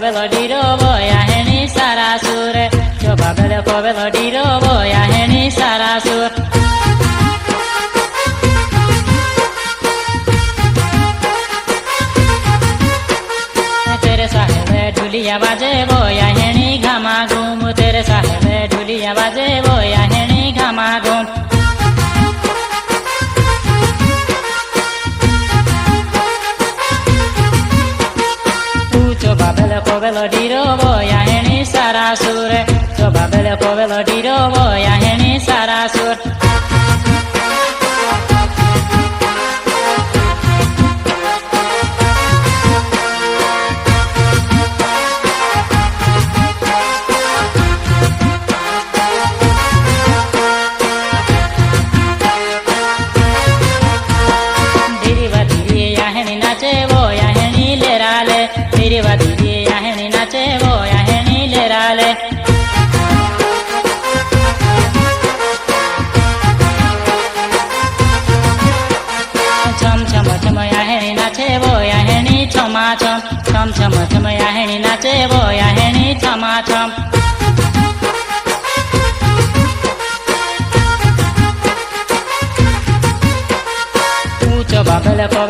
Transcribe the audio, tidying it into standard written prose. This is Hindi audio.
કોવેલો ડીરો બોયા હેણી સારા સુર જો બાબલ કોવેલો ડીરો બોયા હેણી સારા સુર तेरे साहेबे ढुलिया बाजे बोया हेणी घामा घूम तेरे साहेबे ढुलिया बाजे बोया हेणी घामा घूम ऊंचो बाबेल कोवेलो डीरो बोया हेणी सारा सुर जो बाबेल कोवेलो डीरो बोया हेणी सारा सुर नाचे बोया हेणी लेराले धीरे धीरे याहेणी नाचे बोया हेणी लेराले छम छम छम याहेणी नाचे बोया हेणी छमा छम छम छम छम याहेणी नाचे बोया हेणी छमा छम